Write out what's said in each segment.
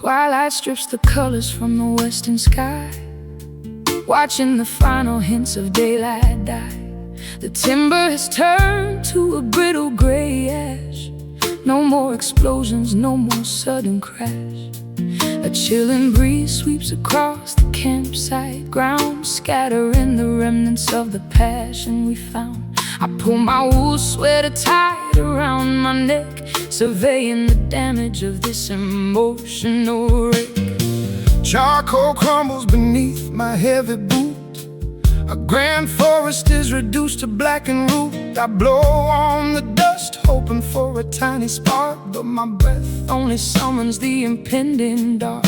Twilight strips the colors from the western sky, watching the final hints of daylight die. The timber has turned to a brittle gray ash. No more explosions, no more sudden crash. A chilling breeze sweeps across the campsite ground, scattering the remnants of the passion we found. I pull my wool sweater tight around my neck, surveying the damage of this emotional wreck. Charcoal crumbles beneath my heavy boot. A grand forest is reduced to blackened root. I blow on the dust, hoping for a tiny spark, but my breath only summons the impending dark.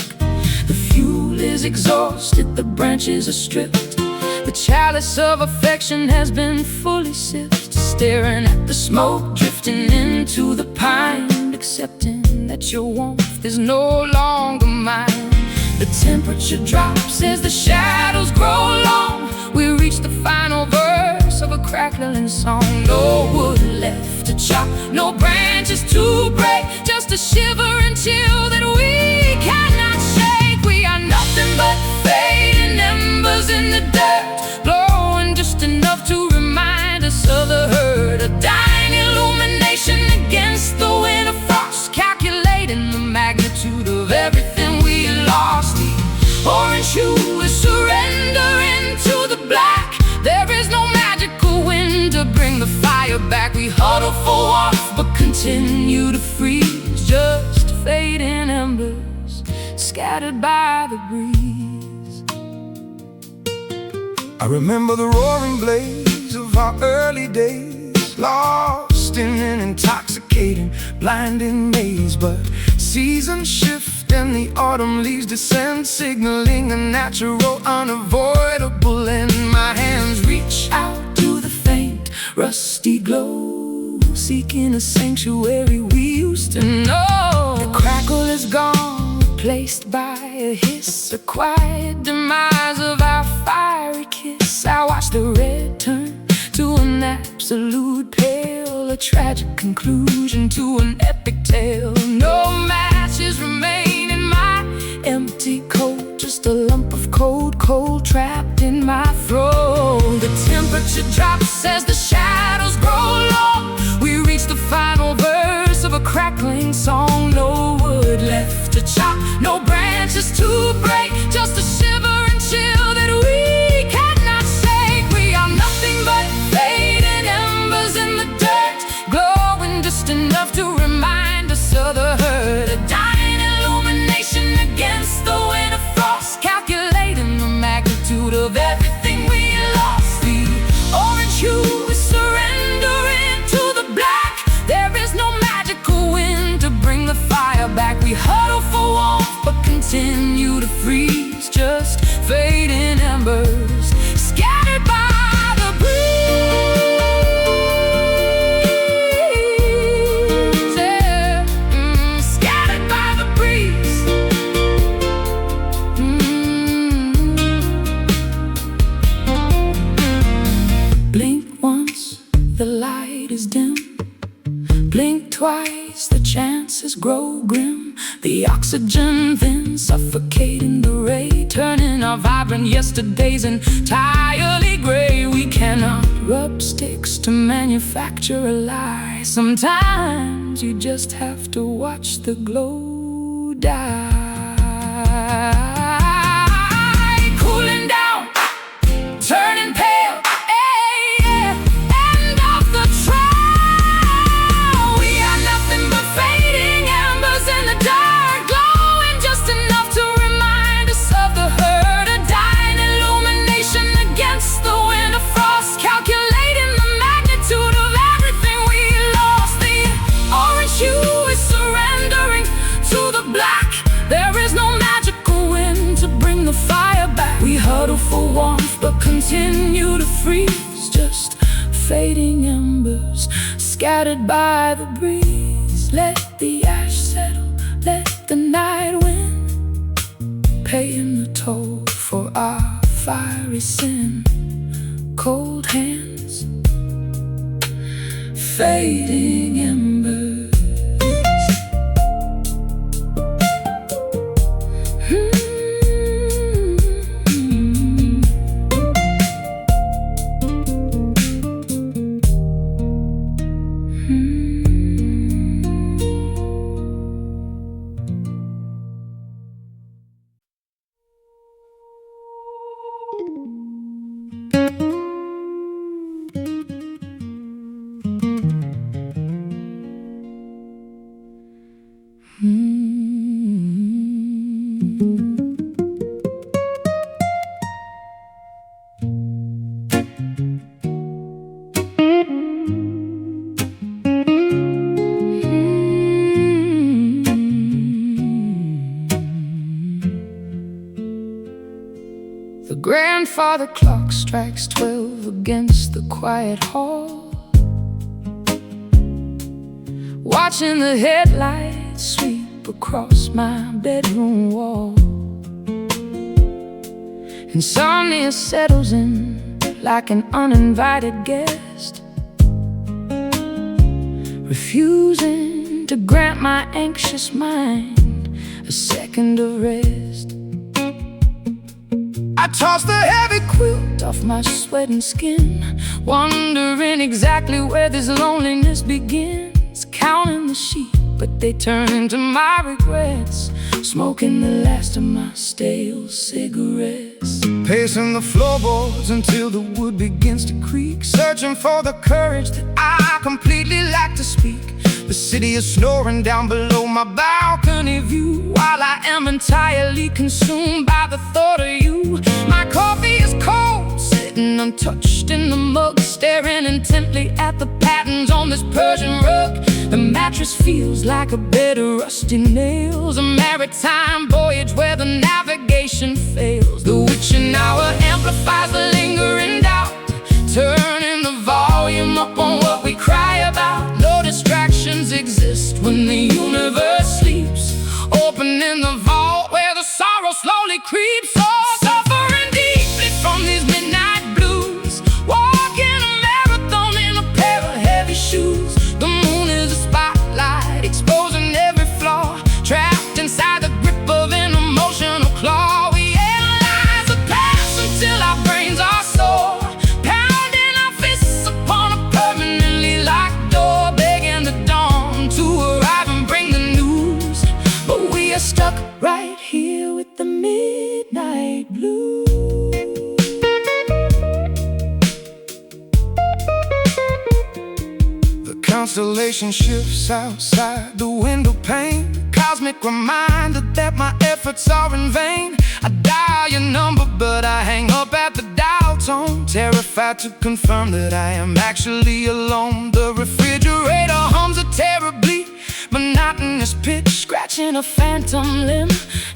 The fuel is exhausted, the branches are stripped. The chalice of affection has been fully sipped. Staring at the smoke drifting into the pine, accepting that your warmth is no longer mine. The temperature drops as the shadows grow long. We reach the final verse of a crackling song. No wood left to chop, no branches to break, just a shiver and chill that we cannot shake. We are nothing but fading embers in the dirt, glowing just enough to remind us of the hurt. A dying illumination against the winter frost, calculating the magnitude of everything we lost. The orange hue is surrendering to the black. There is no magical wind to bring the fire back. We huddle for warmth but continue to freeze, just fading embers scattered by the breeze. I remember the roaring blaze of our early days, lost in an intoxicating, blinding maze. But seasons shift and the autumn leaves descend, signaling a natural, unavoidable end. My hands reach out to the faint, rusty glow, seeking a sanctuary we used to know. The crackle is gone, replaced by a hiss, a quiet demise of our fiery kiss. I watch the red turn to an absolute pale, a tragic conclusion to an epic tale. No matches remain in my empty coat, just a lump of cold coal trapped in my throat. The temperature drops as the shadows grow long. We reach the final verse of a crackling song. No wood left to chop, no branches to break, just a shiver and chill that we cannot shake. We are nothing but fading embers in the dirt, glowing just enough to remind us of the hurt. A dying illumination against the winter frost, calculating the magnitude of everything we lost. The orange hue is surrendering to the black. There is no magical wind to bring the fire back. We huddle for warmth but continue to freeze, just fading embers scattered by the breeze. Yeah. Scattered by the breeze. Blink once, the light is dim. Blink twice, the chances grow grim. The oxygen then suffocating the ray, turning our vibrant yesterdays entirely gray. We cannot rub sticks to manufacture a lie. Sometimes you just have to watch the glow die. Cooling down, turning pale, end of the trail. We are nothing but fading embers in the dark, glowing just enough to remind us of the hurt. A dying illumination against the winter frost, calculating the magnitude of everything we lost. The orange hue is surrendering to the black. There is no magical wind to bring the fire back. We huddle for warmth but continue to freeze, just fading embers scattered by the breeze. Let the ash settle, let the night wind, paying the toll for our fiery sin. Cold hands, fading embers. The grandfather clock strikes 12 against the quiet hall, watching the headlights sweep across my bedroom wall. Insomnia settles in like an uninvited guest, refusing to grant my anxious mind a second of rest. I toss the heavy Quilt off my sweating skin, wondering exactly where this loneliness begins. Counting the sheep, but they turn into my regrets, smoking the last of my stale cigarettes. pacing the floorboards until the wood begins to creak, searching for the courage that I completely lack to speak. The city is snoring down below my balcony view, while I am entirely consumed by the thought of you. My coffee is cold, sitting untouched in the mug, staring intently at the patterns on this Persian rug. The mattress feels like a bed of rusty nails, a maritime voyage where the navigation fails. The witching hour amplifies the lingering doubt, turning the volume up on what we cry about. No distractions exist when the universe sleeps, opening the vault where the sorrow slowly creeps. Oh, suffering deeply from these midnight blues, walking a marathon in a pair of heavy shoes. The moon is a spotlight, exposing every flaw, trapped inside the grip of an emotional claw. We analyze the past until our brains are sore, pounding our fists upon a permanently locked door, begging the dawn to arrive and bring the news. But we are stuck right here with the midnight blues. Constellation shifts outside the window pane, cosmic reminder that my efforts are in vain. I dial your number, but I hang up at the dial tone, terrified to confirm that I am actually alone. The refrigerator hums a terribly monotonous pitch, scratching a phantom limb,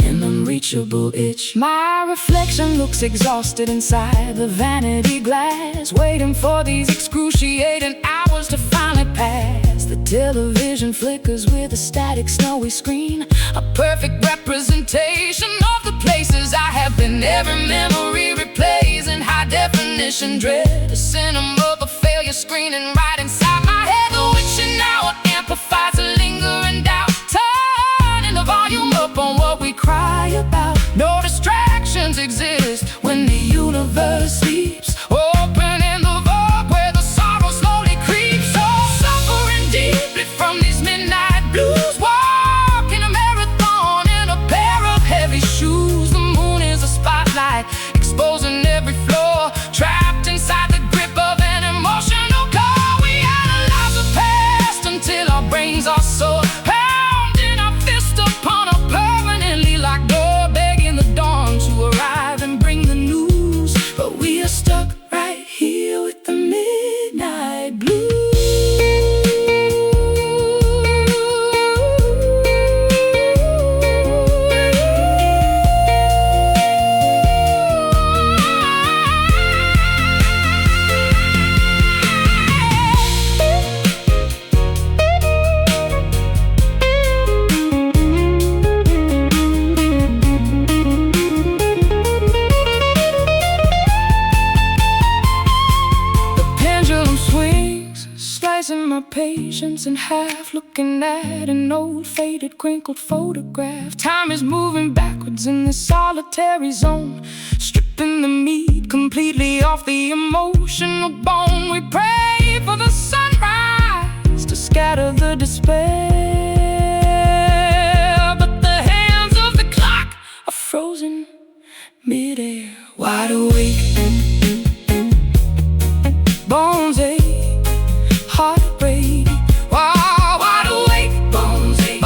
an unreachable itch. My reflection looks exhausted inside the vanity glass, waiting for these excruciating hours to finally pass. The television flickers with a static snowy screen, a perfect representation of the places I have been. Every memory replays in high definition dread, a cinema of a failure screening right inside my head. The witching hour amplifies a lingering doubt, turning the volume up on what we cry about. No distractions exist when the universe sleeps, opening the vault where the sorrow slowly creeps. Oh, suffering deeply from these midnight blues, walking a marathon in a pair of heavy shoes. The moon is a spotlight, exposing every flaw, trapped inside the grip of an emotional core. We analyze the past until our brains are sore, pounding our fist upon a permanently locked door, begging the dawn to arrive and bring the news. But we are stuck right here with the midnight blues. Slicing my patience in half, looking at an old faded crinkled photograph. Time is moving backwards in this solitary zone, stripping the meat completely off the emotional bone. We pray for the sunrise to scatter the despair, but the hands of the clock are frozen midair. Wide awake, bones ache, heart break. Wide awake, bones ache,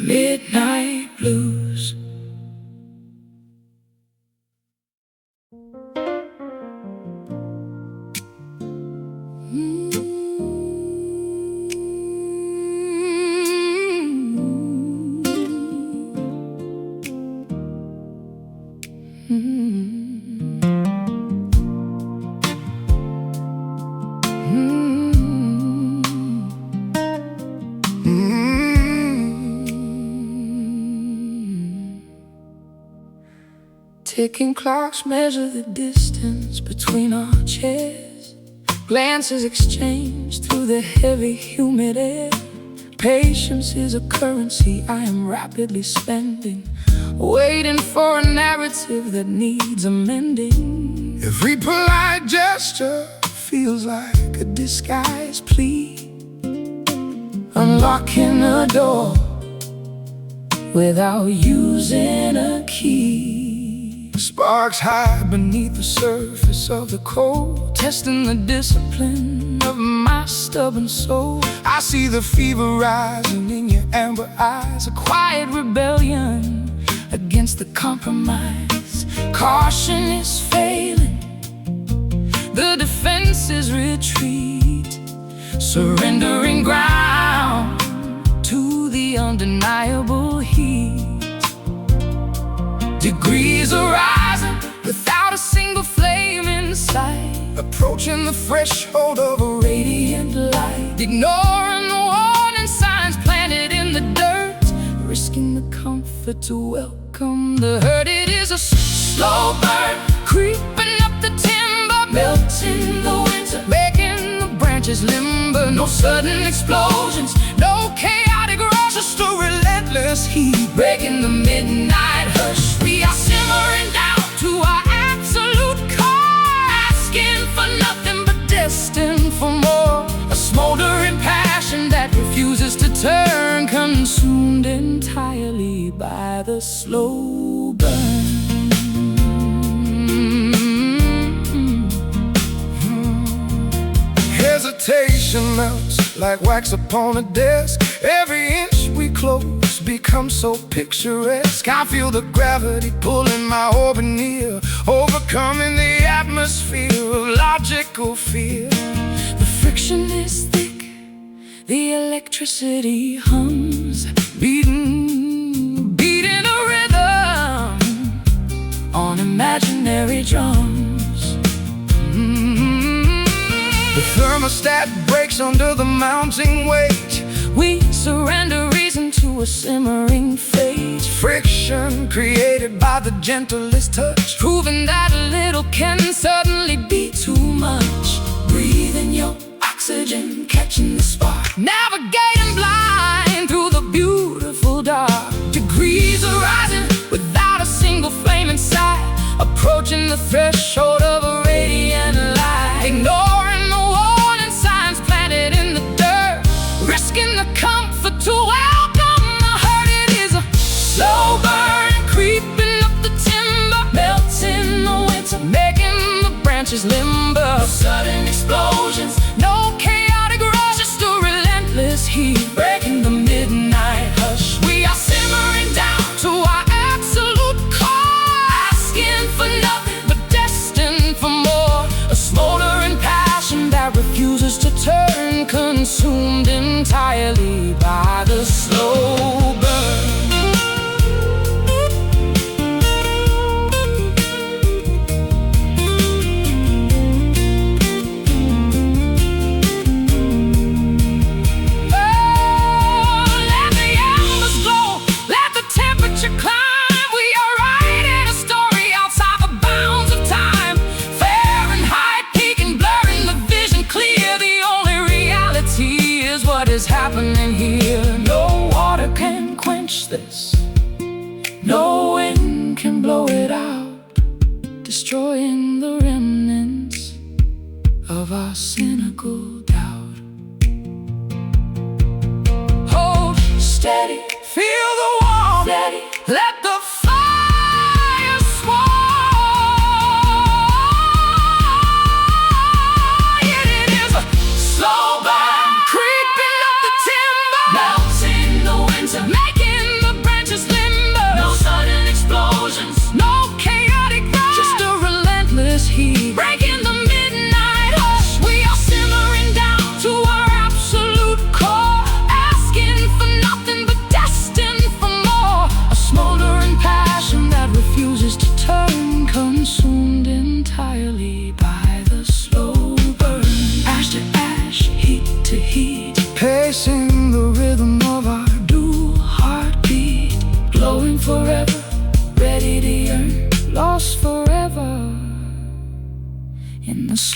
midnight blues. Ticking clocks measure the distance between our chairs. Glances exchanged through the heavy, humid air. Patience is a currency I am rapidly spending, waiting for a narrative that needs amending. Every polite gesture feels like a disguised plea, unlocking a door without using a key. Sparks hide beneath the surface of the cold, testing the discipline of my stubborn soul. I see the fever rising in your amber eyes, a quiet rebellion against the compromise. Caution is failing, the defenses retreat, surrendering ground to the undeniable heat. Degrees are rising without a single flame in sight, approaching the threshold of a radiant light. Ignoring the warning signs planted in the dirt, risking the comfort to welcome the hurt. It is a slow burn, creeping up the timber, melting the winter, making the branches limber. No sudden explosions, no chaotic rush, just a relentless heat, breaking the midnight hush. We are simmering down to our absolute core, asking for nothing but destined for more. A smoldering passion that refuses to turn, consumed entirely by the slow burn. Hesitation melts like wax upon a desk. Every inch we close becomes so picturesque. I feel the gravity pulling my orbit near, overcoming the atmosphere of logical fear. The friction is thick, the electricity hums, beating a rhythm on imaginary drums. The thermostat breaks under the mounting weight. We surrender reason to a simmering fate. Friction created by the gentlest touch, proving that a little can suddenly be too much. Breathing your oxygen, catching the spark, navigating blind through the beautiful dark. Degrees are rising without a single flame in sight, approaching the threshold of a radiant light. Ignoring the warning signs planted in the dirt, risking the comfort to welcome the hurt. It is a slow burn, creeping up the timber, melting the winter, making the branches limber. Sudden explosions, no chaotic rush, just a relentless heat, breaking the midnight hush. We are simmering down to our absolute core, asking for nothing but destined for more. A smoldering passion that refuses to turn, consumed entirely by the slow burn. Happening here, no water can quench this, no wind can blow it out, destroying the remnants of our cynical doubt. Hold steady, feel the warmth, steady. Let the fire sway. It is a slow burn, creeping up the timber, melting the winter, making the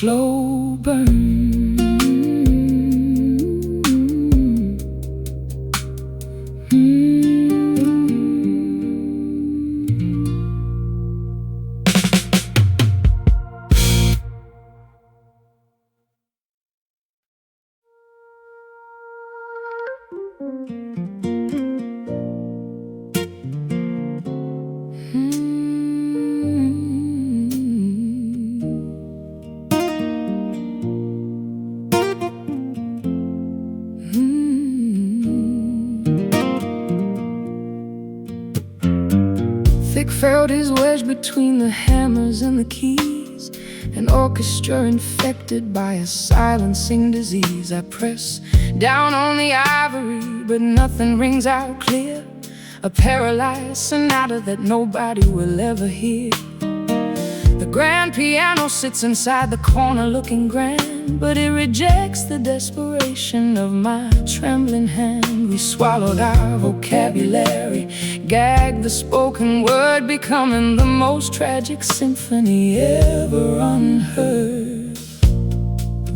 slow burn. Thick felt is wedged between the hammers and the keys, an orchestra infected by a silencing disease. I press down on the ivory, but nothing rings out clear. A paralyzed sonata that nobody will ever hear. The grand piano sits inside the corner looking grand, but it rejects the desperation of my trembling hand. We swallowed our vocabulary, gagged the spoken word, becoming the most tragic symphony ever unheard.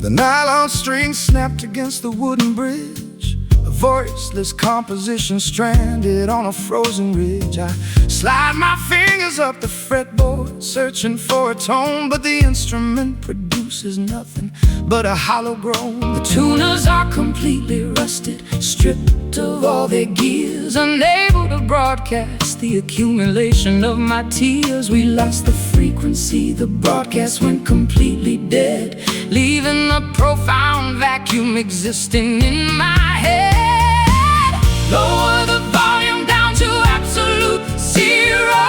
The nylon string snapped against the wooden bridge, a voiceless composition stranded on a frozen ridge. I slide my fingers up the fretboard, searching for a tone, but the instrument produces nothing but a hollow groan. The tuners are completely rusted, stripped of all their gears, unable to broadcast the accumulation of my tears. We lost the frequency, the broadcast went completely dead, leaving a profound vacuum existing in my head. Lower the volume down to absolute zero,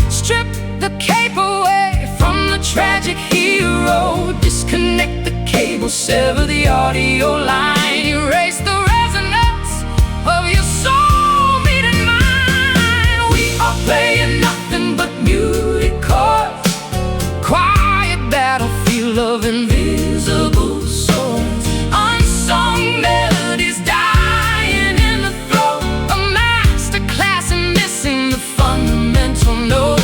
strip the cape away from the tragic hero, disconnect the cable, sever the audio line, erase the resonance of your soul meeting mine. We are playing nothing but muted chords, quiet battlefield of invisible swords, unsung melodies dying in the throat, a masterclass in missing the fundamental note.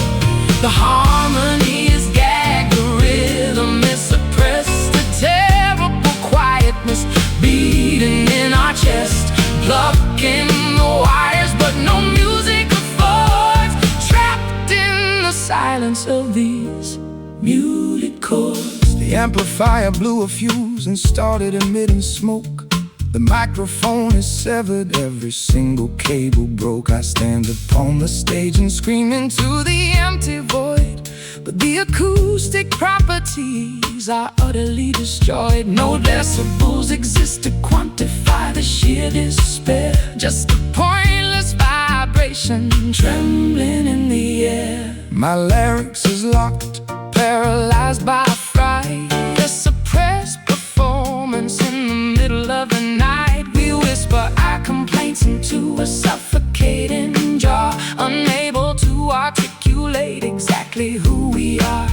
The harmony is gagged, the rhythm is suppressed, a terrible quietness beating in our chest, plucking the wires but no music affords, trapped in the silence of these muted chords. The amplifier blew a fuse and started emitting smoke. The microphone is severed, every single cable broke. I stand upon the stage and scream into the empty void, but the acoustic properties are utterly destroyed. No decibels exist to quantify the sheer despair, just a pointless vibration trembling in the air. My larynx is locked, Paralyzed by fright, a suppressed performance in the middle of the night. We whisper our complaints into a suffocating jar, unable to articulate exactly who we are.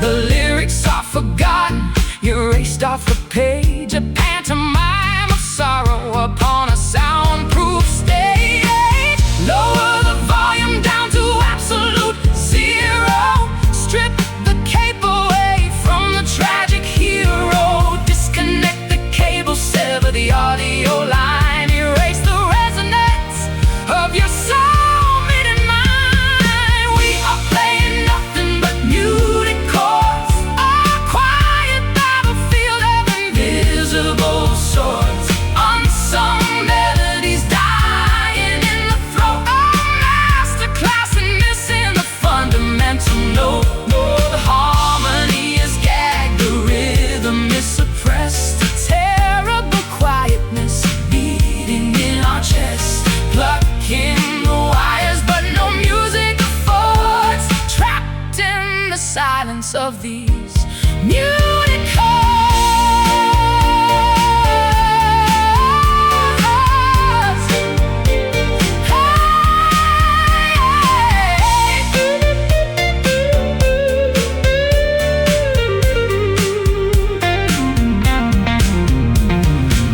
The lyrics are forgotten, erased off the page, a pantomime of sorrow upon a soundproof stage. Lower the volume down to absolute zero, strip the cape away from the tragic hero, disconnect the cable, sever the audio line, erase the resonance of your soul meeting mine. We are playing nothing but muted chords, a quiet battlefield of invisible swords, unsung melodies dying in the throat, a masterclass in missing the fundamental note. The harmony is gagged, the rhythm is suppressed, a terrible quietness beating in our chest, plucking the wires but no music affords, trapped in the silence of these muted chords.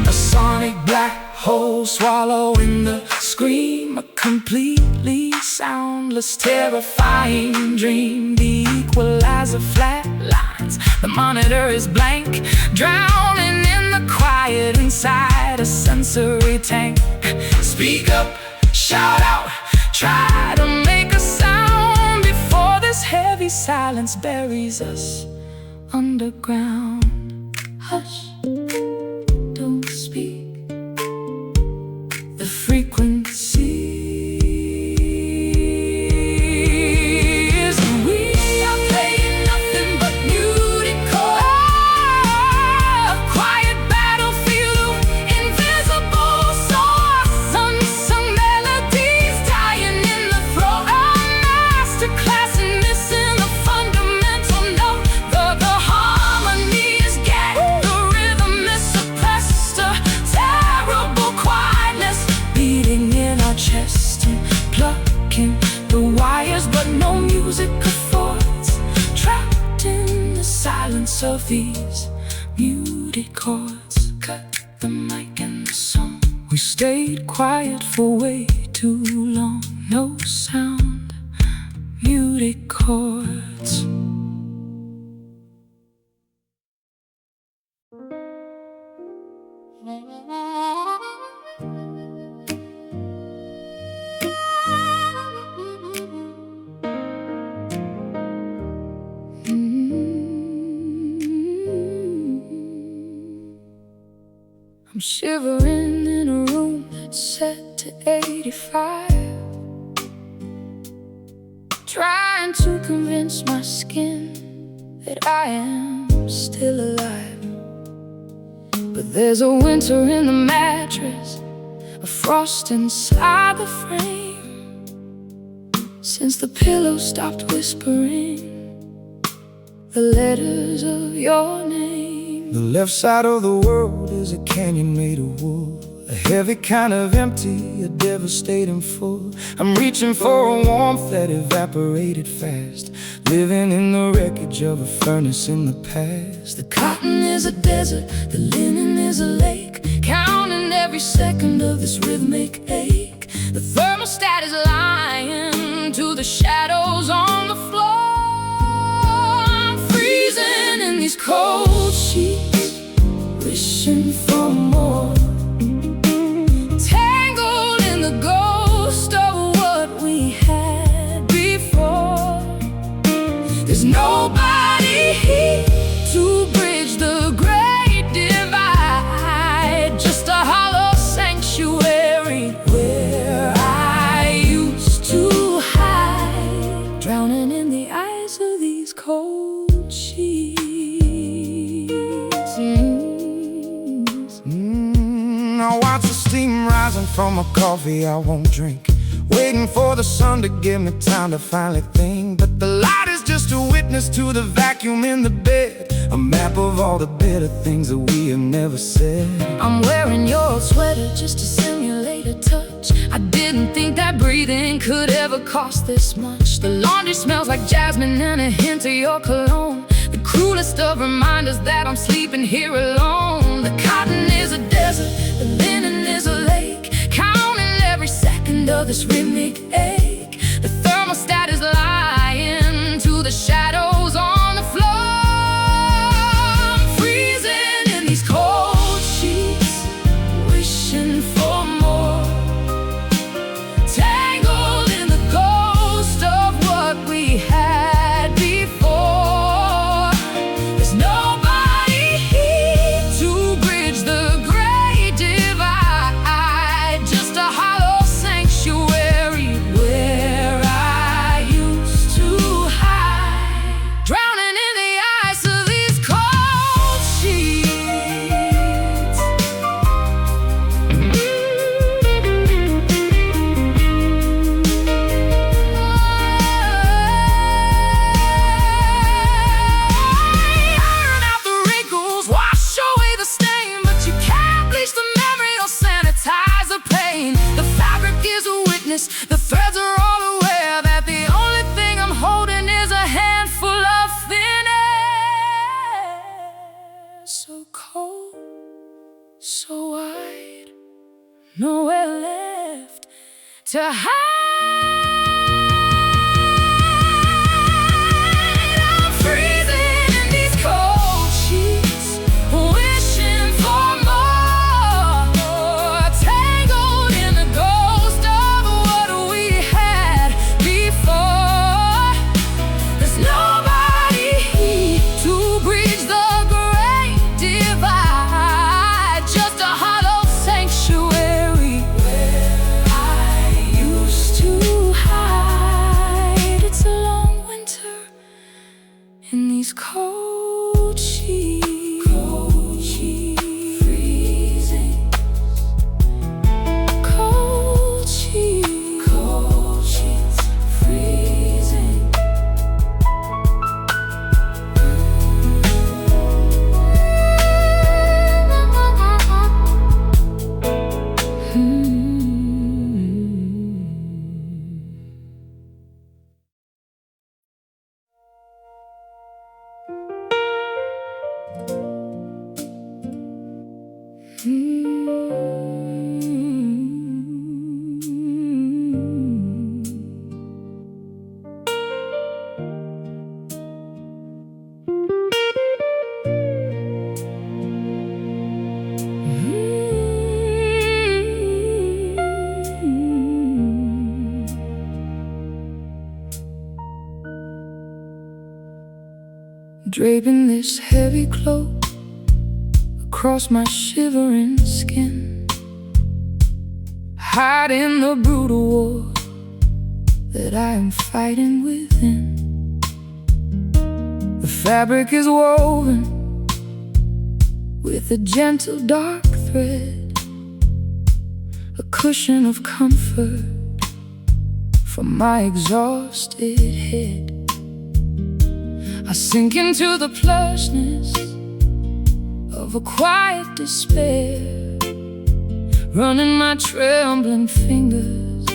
A sonic black hole swallowing the scream, a completely soundless, terrifying dream. The equalizer flatlines silence. The monitor is blank, drowning in the quiet inside a sensory tank. Speak up, shout out, try to make a sound before this heavy silence buries us underground. Hush, don't speak. The frequency is we are playing nothing but muted chords. A quiet battlefield, invisible source. Unsung melodies dying in the throat. A masterclass in missing the fundamental note. The harmony is gagged, the rhythm is suppressed. A terrible quietness beating in our chest and plucking the wires, but no music affords. Trapped in the silence of these muted chords. Cut the mic and the song. We stayed quiet for way too long. No sound, muted chords. I'm shivering in a room that's set to 85, trying to convince my skin that I am still alive. But there's a winter in the mattress, a frost inside the frame, since the pillow stopped whispering the letters of your name. The left side of the world is a canyon made of wool, a heavy kind of empty, a devastating full. I'm reaching for a warmth that evaporated fast, living in the wreckage of a furnace in the past. The cotton is a desert, the linen is a lake, counting every second of this rhythmic ache. The thermostat is lying to the shadows on the floor. I'm freezing in these cold sheets, wishing for more. Tangled in the ghost of what we had before. There's nobody here to bridge the great divide, just a hollow sanctuary where I used to hide, drowning in the eyes of these cold sheets. I watch the steam rising from a coffee I won't drink, waiting for the sun to give me time to finally think. But the light is just a witness to the vacuum in the bed, a map of all the bitter things that we have never said. I'm wearing your old sweater just to simulate a touch. I didn't think that breathing could ever cost this much. The laundry smells like jasmine and a hint of your cologne, the cruelest of reminders that I'm sleeping here alone. The cotton is a desert, the linen is a lake, counting every second of this rhythmic ache. The thermostat is lying to the shadows on the floor. I'm freezing in these cold sheets, wishing for more. Tangled in the ghost of what we had before. There's nobody here to bridge the great divide, just a hollow sanctuary where I used to hide, drowning in the ice of these cold sheets. Iron out the wrinkles, wash away the stain, but you can't bleach the memory or sanitize the pain. The fabric is a witness, the threads are all aware that the only thing I'm holding is a handful of thin air. So cold, so wide, nowhere left to hide. I'm freezing in these cold draping this heavy cloak across my shivering skin, hiding the brutal war that I am fighting within. The fabric is woven with a gentle dark thread, a cushion of comfort for my exhausted head. I sink into the plushness of a quiet despair, running my trembling fingers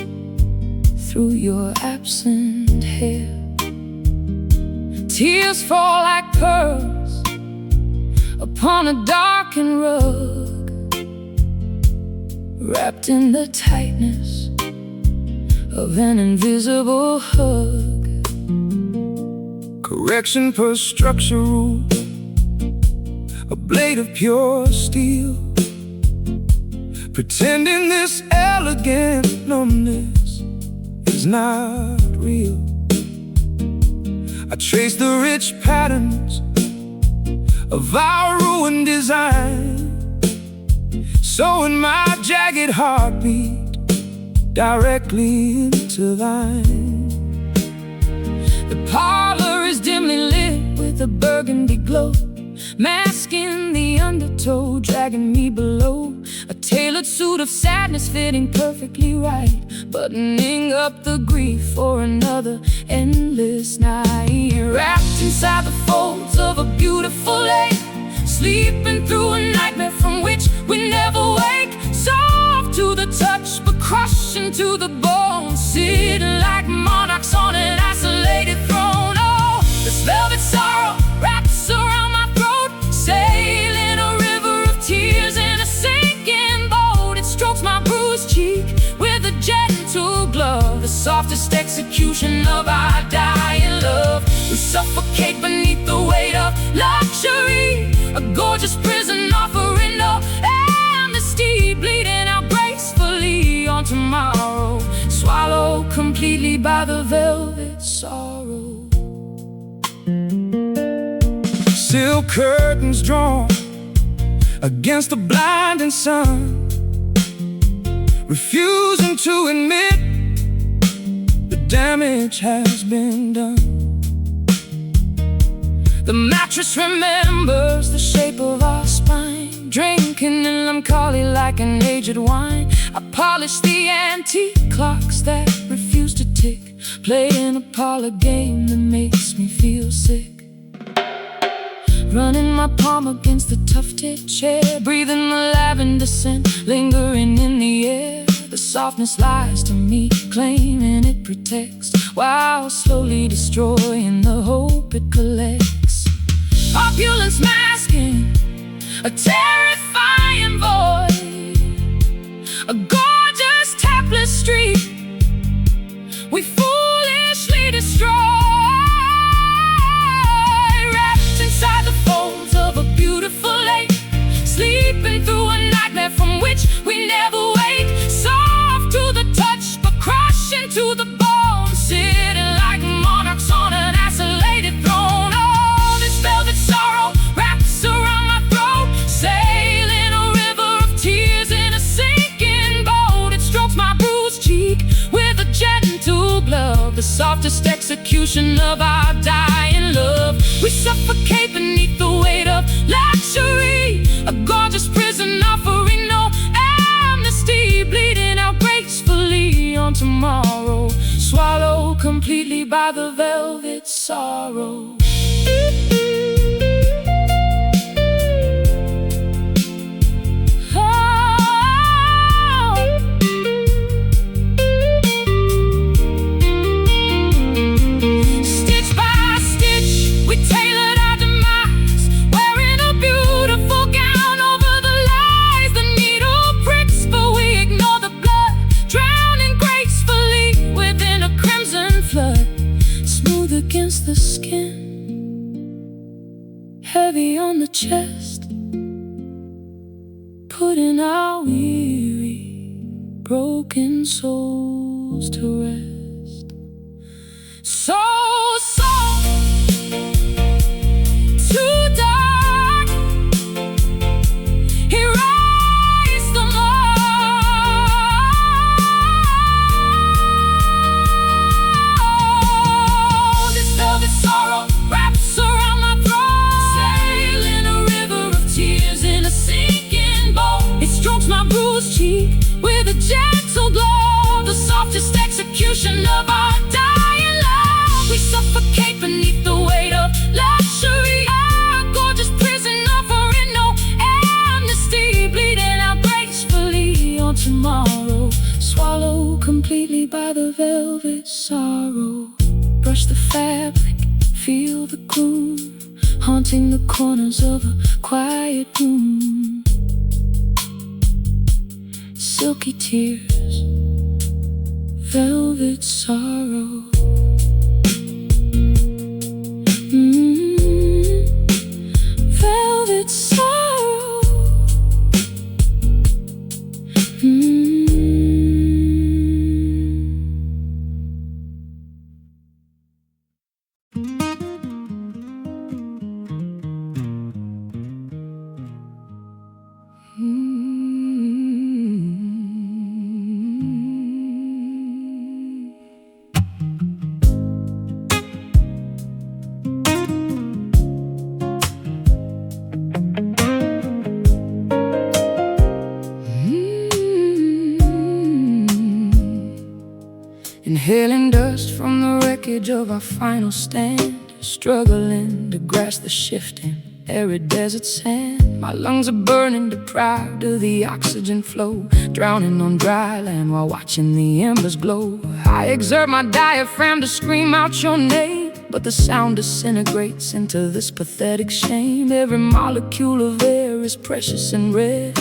through your absent hair. Tears fall like pearls upon a darkened rug, wrapped in the tightness of an invisible hug. Correction per structure rule, a blade of pure steel, pretending this elegant numbness is not real. I trace the rich patterns of our ruined design, sewing my jagged heartbeat directly into thine. The parlor is dimly lit with a burgundy glow, masking the undertow, dragging me below. A tailored suit of sadness fitting perfectly right, buttoning up the grief for another endless night. Wrapped inside the folds of a beautiful lake, sleeping through a nightmare from which we never wake. Soft to the touch, but crushing to the bone, sitting like monarchs on an isolated throne. Oh, this velvet sorrow wraps around my throat, sailing a river of tears in a sinking boat. It strokes my bruised cheek with a gentle glove, the softest execution of our dying love. We suffocate beneath the weight of luxury, a gorgeous prison offering no amnesty, bleeding out gracefully on tomorrow, swallowed completely by the velvet sorrow. Silk curtains drawn against the blinding sun, refusing to admit the damage has been done. The mattress remembers the shape of our spine, drinking melancholy like an aged wine. I polish the antique clocks that refuse to tick, playing a parlor game that makes me feel sick. Running my palm against the tufted chair, breathing the lavender scent lingering in the air. The softness lies to me, claiming it protects, while slowly destroying the hope it collects. Opulence masking a terrifying void, a gorgeous tapestry we foolishly destroy. Wrapped inside the folds of a beautiful lake, sleeping through a nightmare from which we never wake. Soft to the touch, but crushing to the bone, sitting like monarchs on an isolated throne. Oh, this velvet sorrow wraps around my throat, sailing a river of tears in a sinking boat. It strokes my bruised cheek with a gentle glove, the softest execution of our dying love. We suffocate beneath the weight of luxury, a gorgeous prison offering no amnesty, bleeding out gracefully on tomorrow, swallowed completely by the velvet sorrow. Stitch by stitch, we tailored our demise, wearing a beautiful gown over the lies. The needle pricks, but we ignore the blood, drowning gracefully within a crimson flood. Smooth against the skin, heavy on the chest, putting our weary, broken souls to rest. So soft, completely by the velvet sorrow. Brush the fabric, feel the gloom, haunting the corners of a quiet room. Silky tears, velvet sorrow. Velvet sorrow. Inhaling dust from the wreckage of our final stand, struggling to grasp the shifting, arid desert sand. My lungs are burning, deprived of the oxygen flow, drowning on dry land while watching the embers glow. I exert my diaphragm to scream out your name, but the sound disintegrates into this pathetic shame. Every molecule of air is precious and rare,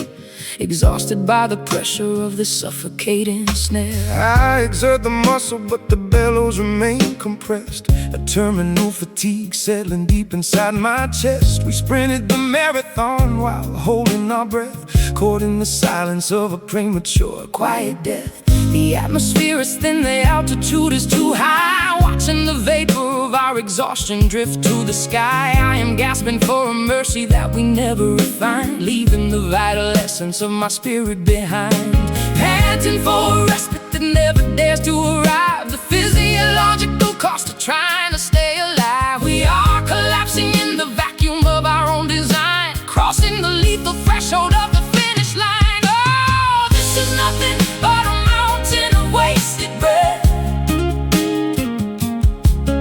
exhausted by the pressure of this suffocating snare. I exert the muscle, but the bellows remain compressed. A terminal fatigue settling deep inside my chest. We sprinted the marathon while holding our breath, caught in the silence of a premature, quiet death. The atmosphere is thin, the altitude is too high, watching the vapor of our exhaustion drift to the sky. I am gasping for a mercy that we never refined, leaving the vital essence of my spirit behind. Panting for a respite that never dares to arrive, the physiological cost of trying to stay alive. We are collapsing in the vacuum of our own design, crossing the lethal threshold of the finish line. Oh, this is nothing but a mountain of wasted breath,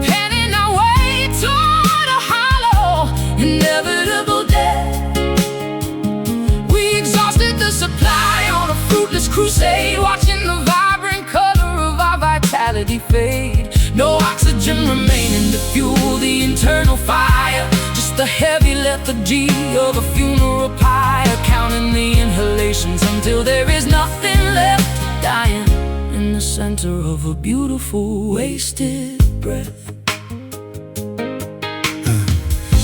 heading our way toward a hollow, inevitable death. We exhausted the supply on a fruitless crusade, watching the vibrant color of our vitality fade. No oxygen remaining to fuel the internal fire, just the heavy lethargy of a funeral pyre, counting the inhalations until there is nothing left, dying in the center of a beautiful wasted breath.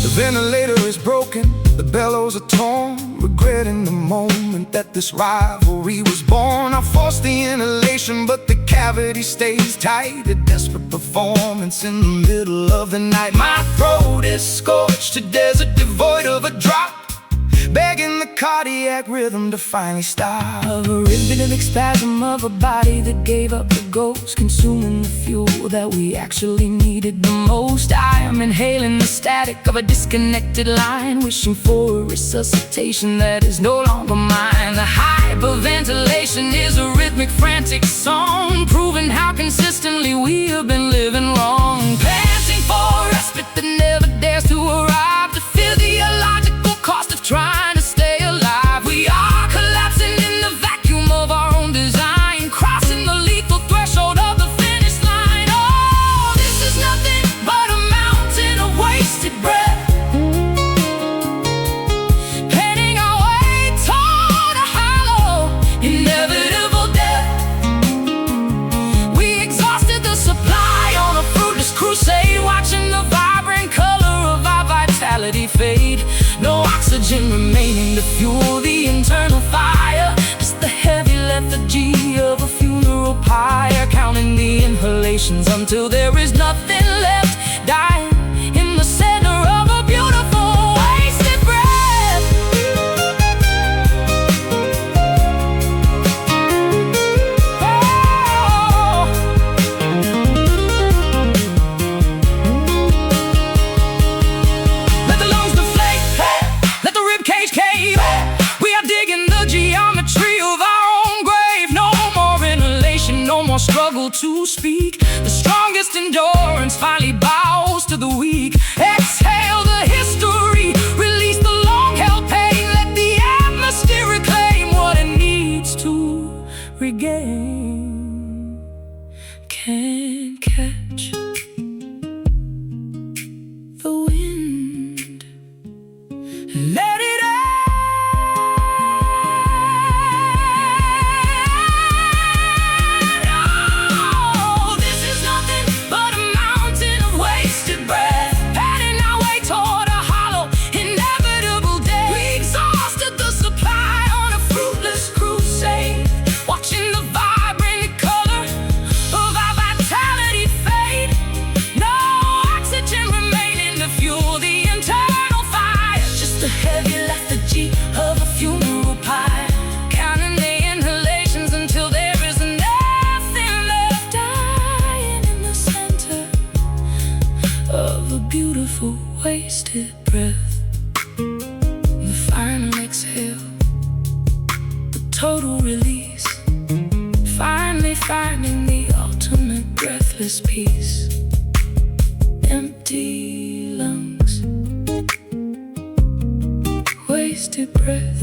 The ventilator is broken, the bellows are torn, regretting the moment that this rivalry was born. I forced the inhalation, but the cavity stays tight, a desperate performance in the middle of the night. My throat is scorched, a desert devoid of a drop, begging the cardiac rhythm to finally stop. Of a rhythmic spasm of a body that gave up the ghost, consuming the fuel that we actually needed the most. I am inhaling the static of a disconnected line, wishing for a resuscitation that is no longer mine. The hyperventilation is a rhythmic, frantic song, proving how consistently we have been living wrong. Panting for a respite that never dares to arrive, the physiological cost of trying to stay alive. We are collapsing in the vacuum of our own design, crossing the lethal threshold of the finish line. Oh, this is nothing but a mountain of wasted breath, heading our way toward a hollow, inevitable death. We exhausted the supply on a fruitless crusade, watching the vibrant color of our vitality fade. No oxygen remaining to fuel the internal fire, just the heavy lethargy of a funeral pyre, counting the inhalations until there is nothing left, dying in the center of a beautiful wasted breath. Oh. Let the lungs deflate, let the ribcage cave. We are digging the geometry of our own grave. No more inhalation, no more struggle to speak. The strongest endurance finally bows to the weak. Exhale the history, release the long-held pain. Let the atmosphere reclaim what it needs to regain. finding the ultimate breathless peace. Empty lungs, wasted breath.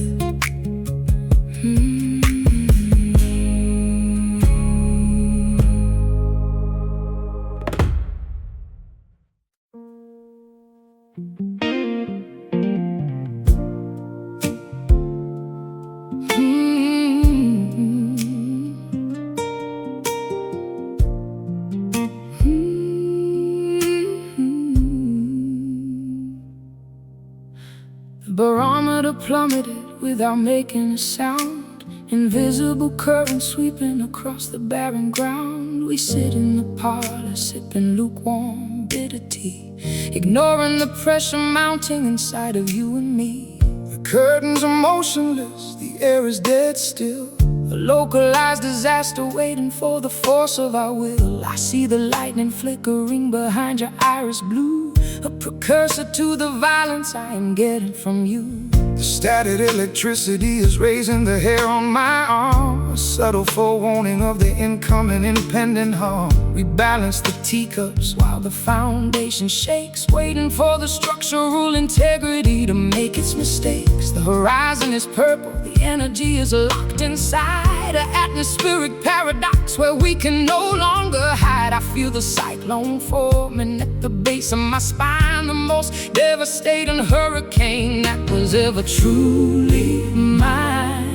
The barometer plummeted without making a sound. Invisible currents sweeping across the barren ground. We sit in the parlor sipping lukewarm bitter tea, ignoring the pressure mounting inside of you and me. The curtains are motionless, the air is dead still. A localized disaster waiting for the force of our will. I see the lightning flickering behind your iris blue, a precursor to the violence I am getting from you. The static electricity is raising the hair on my arm, a subtle forewarning of the incoming impending harm. We balance the teacups while the foundation shakes, waiting for the structural integrity to make its mistakes. The horizon is purple, the energy is locked inside an atmospheric paradox where we can no longer hide. I feel the cyclone forming at the base of my spine, the most devastating hurricane that was ever truly mine.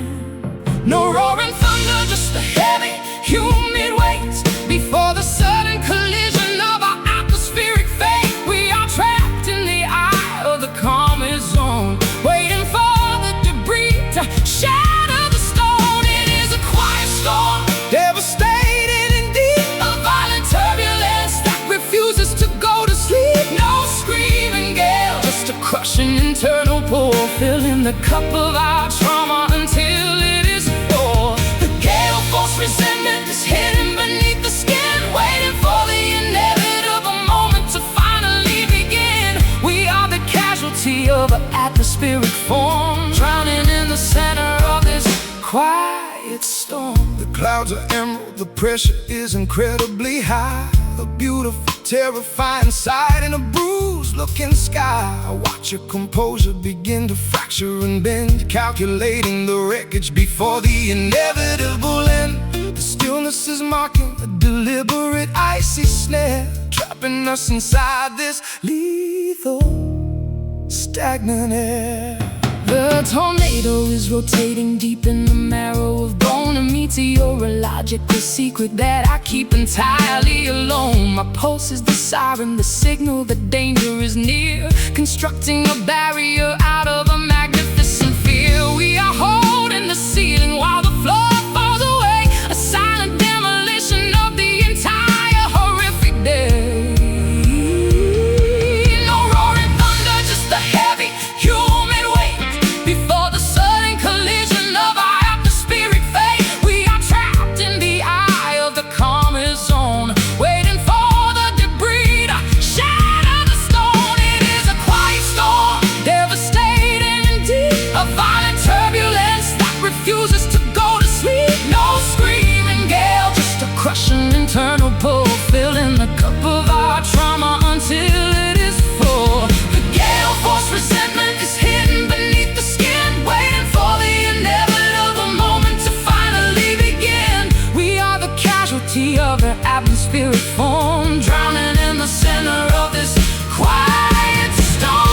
No roaring thunder, just the heavy, humid waves before the sudden collision of our atmospheric fate. We are trapped in the eye of the calming zone, waiting for the debris to shatter the stone. It is a quiet storm, Devastating indeed, a violent turbulence that refuses to go to sleep. No screaming gale, just a crushing internal pull, filling the cup of our trauma until it is full. The gale force resentment is hidden beneath the skin, waiting for the inevitable moment to finally begin. We are the casualty of an atmospheric form, drowning in the center of this quiet storm. the clouds are emerald, the pressure is incredibly high. A beautiful, terrifying sight in a bruised-looking sky. I watch your composure begin to fracture and bend, calculating the wreckage before the inevitable end. The stillness is marking a deliberate icy snare, trapping us inside this lethal, stagnant air. The tornado is rotating deep in the marrow of bone, a meteorological secret that I keep entirely alone. My pulse is the siren, the signal that danger is near, constructing a barrier out of a magnificent fear. We are holding the ceiling while the floor falls away, a silent demolition of the entire horrific day. No roaring thunder, just the heavy, humid weight before the sudden collision of our atmospheric fate. We are trapped in the eye of the calming zone, waiting for the debris to shatter the stone. It is a quiet storm, devastating indeed, a violent turbulence that refuses to go to sleep. No screaming gale, just a crushing internal pull, filling the cup of our trauma until it is full. The gale force resentment is hidden beneath the skin, waiting for the inevitable moment to finally begin. We are the casualty of an atmospheric form, drowning in the center of this quiet storm.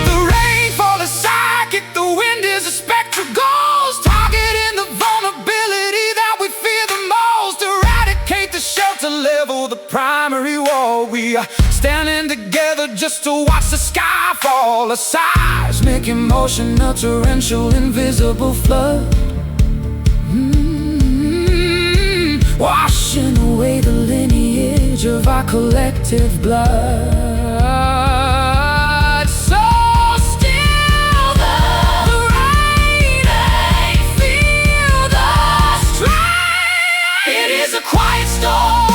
The rainfall is psychic, the wind is a spectral ghost, targeting the vulnerability that we fear the most. Eradicate the shelter level, the primary wall. We are standing together just to watch the sky fall. A seismic emotion, a torrential, invisible flood, Washing away the lineage of our collective blood. So still the rain and feel the strain. It is a quiet storm,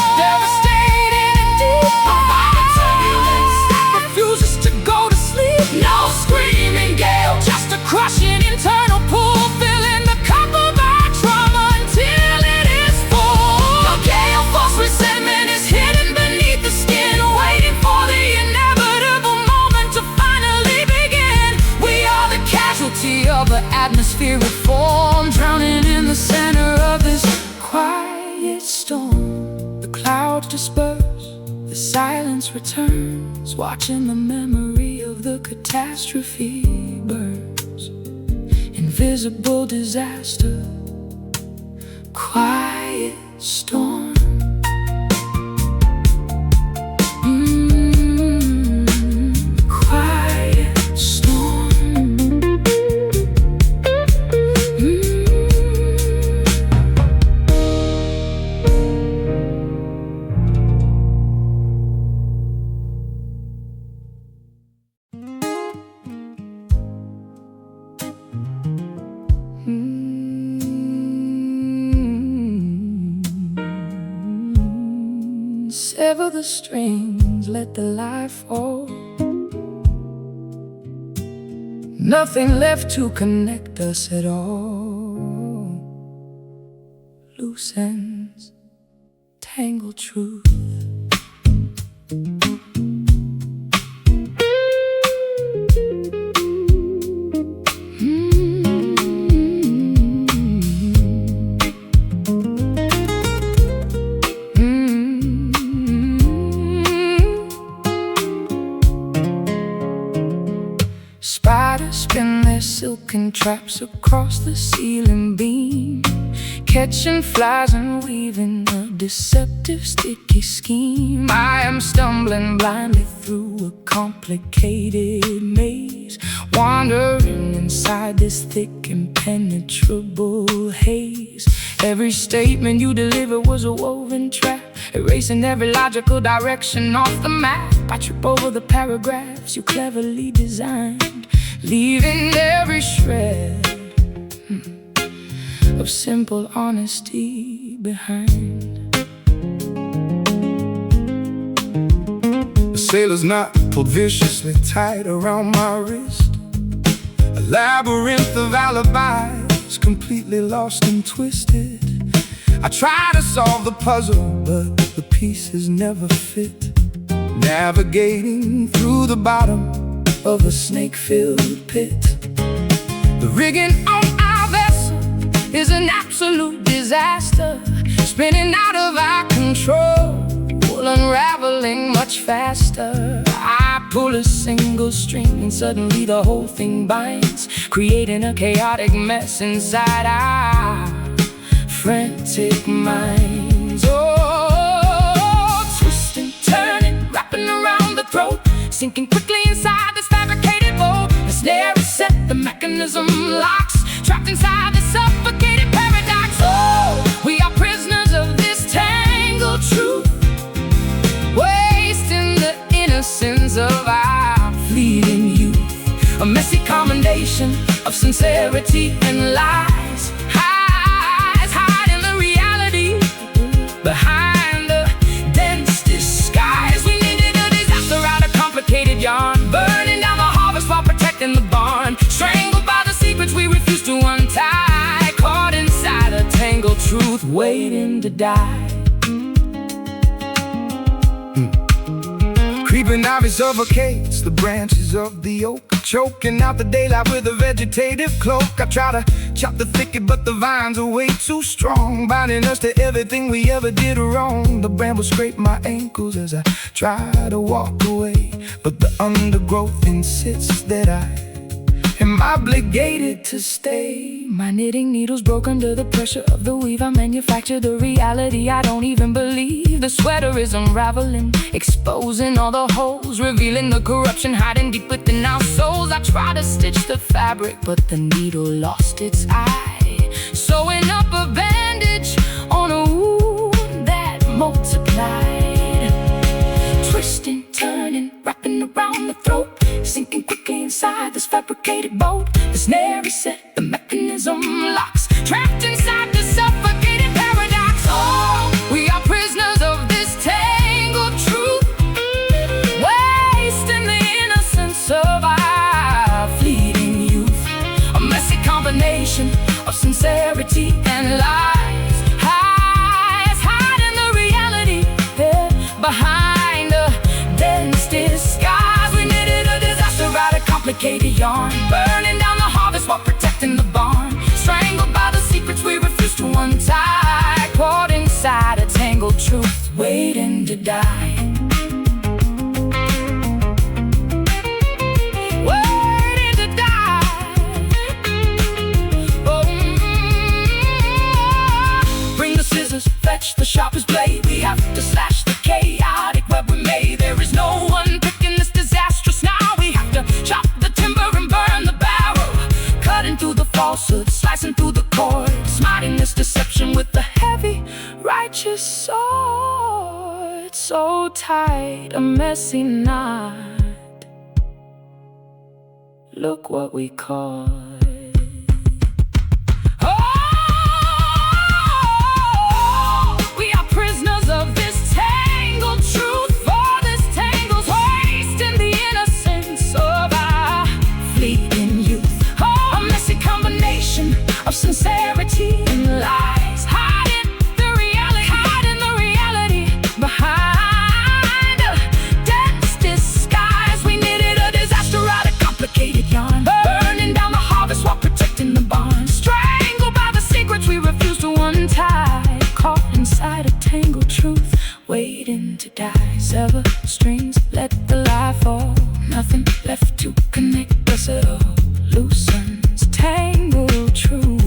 crowds disperse, the silence returns, watching the memory of the catastrophe burns. Invisible disaster, quiet storm. Quiet storm. Sever the strings, let the light fall. Nothing left to connect us at all. Loose ends, tangled truth. Spiders spin their silken traps across the ceiling beam, catching flies and weaving a deceptive sticky scheme. I am stumbling blindly through a complicated maze, wandering inside this thick impenetrable haze. Every statement you deliver was a woven trap, erasing every logical direction off the map. I trip over the paragraphs you cleverly designed, leaving every shred of simple honesty behind. A sailor's knot pulled viciously tight around my wrist, a labyrinth of alibis completely lost and twisted. I try to solve the puzzle, but the pieces never fit. Navigating through the bottom Of a snake-filled pit. the rigging on our vessel Is an absolute disaster, spinning out of our control, unraveling much faster. I pull a single string and suddenly the whole thing binds, creating a chaotic mess inside our frantic minds. Oh, twisting, turning, wrapping around the throat, sinking quickly inside this fabricated boat. The snare is set, the mechanism locks, trapped inside this suffocated paradox. Oh, we are prisoners of this tangled truth, wasting the innocence of our fleeting youth. A messy combination of sincerity and lies, hiding the reality behind the dense disguise. We needed a disaster out of complicated yarn, burning down the harvest while protecting the barn, strangled by the secrets we refuse to untie, caught inside a tangled truth, waiting to die. Creeping ivy suffocates the branches of the oak, choking out the daylight with a vegetative cloak. I try to chop the thicket, but the vines are way too strong, binding us to everything we ever did wrong. The brambles scrape my ankles as I try to walk away, but the undergrowth insists that I am obligated to stay. My knitting needles broke under the pressure of the weave. I manufactured a reality I don't even believe. The sweater is unraveling, exposing all the holes, revealing the corruption hiding deep within our souls. I try to stitch the fabric, but the needle lost its eye, sewing up a bandage on a wound that multiplied. Twisting, turning, wrapping around the throat, sinking quickly inside this fabricated boat. The snare is set, the mechanism locks, trapped inside the suffocated paradox. Oh, we are prisoners of this tangled truth, wasting the innocence of our fleeting youth. A messy combination of sincerity and lies, hiding the reality behind a dense disguise. We needed a disaster out of complicated yarn, burning down the harvest while protecting the barn, strangled by the secrets we refuse to untie, caught inside a tangled truth, waiting to die. Waiting to die. Oh, bring the scissors, fetch the sharpest blade. We have to slash the chaotic web we made. There is no one picking this disastrous now. We have to chop the timber and burn the barrel, cutting through the falsehood, slicing through the cord, smiting this deception with the heavy, righteous sword. So tight, a messy knot. Look what we caught. Oh, we are prisoners of this tangled truth. For this tangle's wasting the innocence of our fleeting youth. Oh, a messy combination of sincerity and lies, hiding the reality behind a dense disguise. We needed a disaster out of complicated yarn, burning down the harvest while protecting the barn, strangled by the secrets we refuse to untie, caught inside a tangled truth, waiting to die. Sever strings, let the lie fall, nothing left to connect us at all. Loosens tangled truth.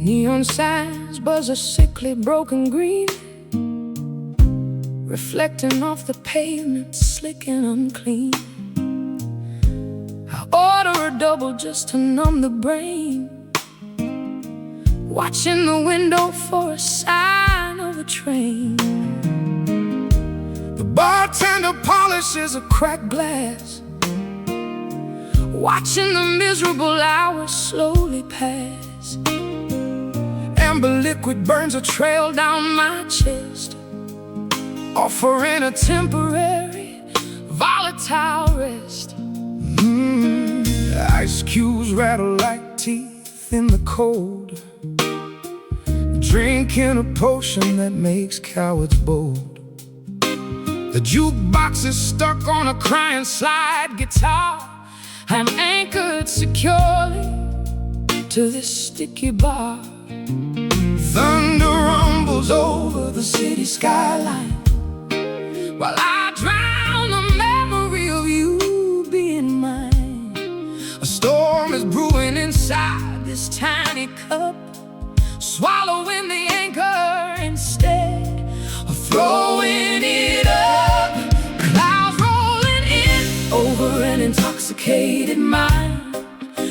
Neon signs buzz a sickly broken green, reflecting off the pavement, slick and unclean. I order a double just to numb the brain, watching the window for a sign of a train. The bartender polishes a cracked glass, watching the miserable hours slowly pass. amber liquid burns a trail down my chest, offering a temporary, volatile rest. Ice cubes rattle like teeth in the cold, drinking a potion that makes cowards bold. The jukebox is stuck on a crying slide guitar. I'm anchored securely to this sticky bar. Thunder rumbles over the city skyline, while I drown the memory of you being mine. a storm is brewing Inside this tiny cup, swallowing the anchor instead of throwing it up. Clouds rolling in over an intoxicated mind,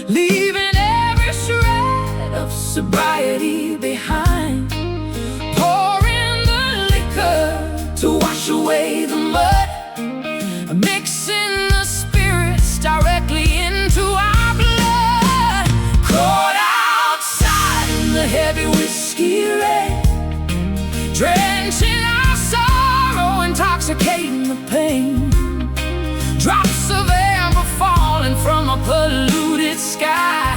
leaving every shred of sobriety behind. Pouring the liquor to wash away the mud, mixing the spirits directly into our blood. Caught outside in the heavy whiskey rain, drenching our sorrow, intoxicating the pain. Drops of amber falling from a polluted sky,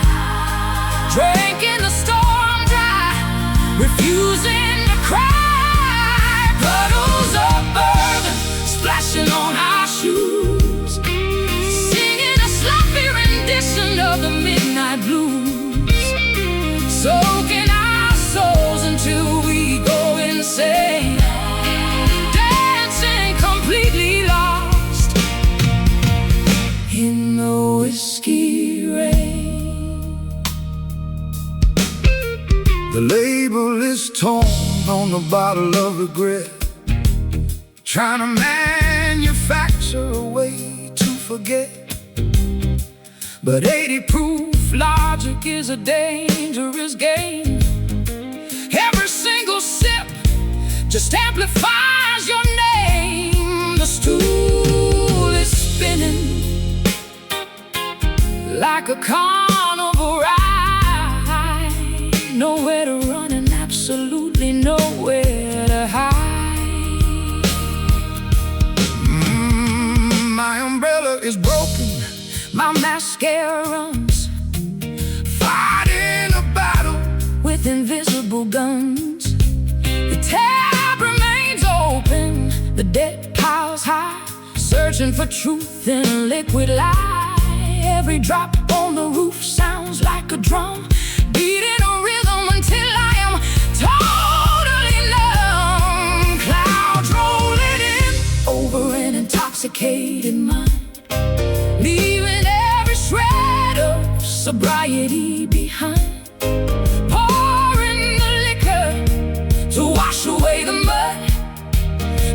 drinking the storm dry, refusing to cry. Puddles of bourbon splashing on our shoes, singing a sloppy rendition of the midnight blues, soaking our souls until we go insane, dancing completely lost in the whiskey rain. The label is torn on the bottle of regret, trying to manufacture a way to forget. But 80 proof logic is a dangerous game. Every single sip just amplifies your name. The stool is spinning like a carnival ride, nowhere to run and absolutely nowhere to hide. scare runs, fighting a battle with invisible guns. The tab remains open, the debt piles high, searching for truth in a liquid lie. Every drop on the roof sounds like a drum, beating a rhythm until I am totally numb. Clouds rolling in over an intoxicated mind, leaving every shred of sobriety behind. Pouring the liquor to wash away the mud,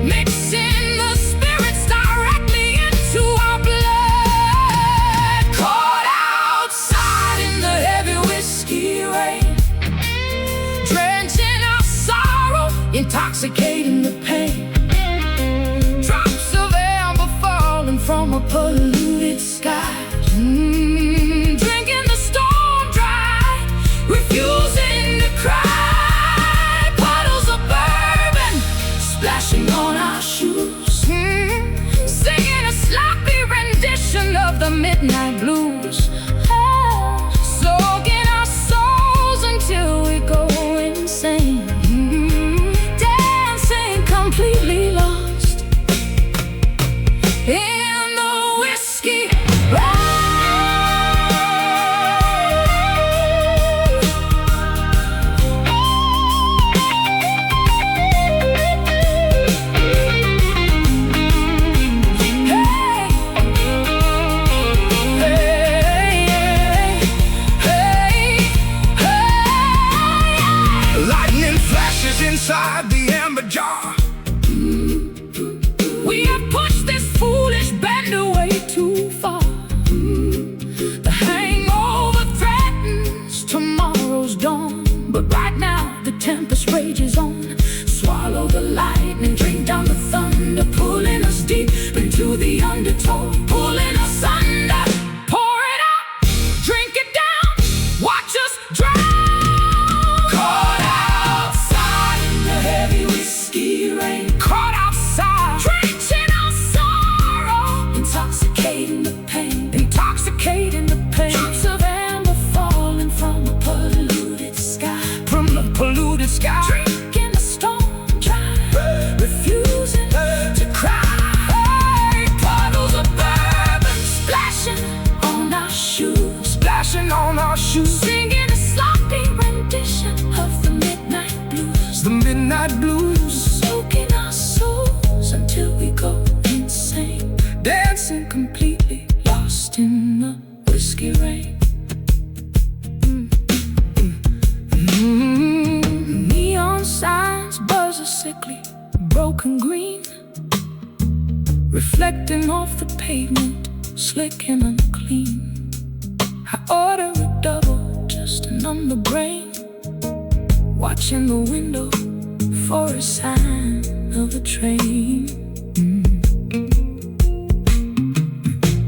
mixing the spirits directly into our blood. Caught outside in the heavy whiskey rain, drenching our sorrow, intoxicating the pain. Drops of amber falling from a polluted sky, drinking the storm dry, refusing to cry. Puddles of bourbon splashing on our shoes, singing a sloppy rendition of the midnight blues. Soaking our souls until we go insane, dancing completely lost in the whiskey rain. Lightning flashes inside the amber jar. We have pushed this foolish band away too far. The hangover threatens tomorrow's dawn, but right now the tempest rages on. Swallow the lightning, drink down the thunder, pulling us deep into the undertow, pulling us under. Pour it out, drink it down, watch us drown. Caught Outside in the heavy whiskey rain, Caught outside, drenching our sorrow, intoxicating the pain, intoxicating the pain. drops of amber falling from a polluted sky, From the polluted sky, drinking the storm dry, refusing to cry. Puddles of bourbon splashing on our shoes, splashing on our shoes. singing a sloppy rendition of the midnight blues. The midnight blues, Soaking our souls until we go insane, dancing completely lost in the whiskey rain. Neon signs buzz a sickly, broken green, reflecting off the pavement, slick and unclean. I order a double, just an number brain, watching the window for a sign of a train.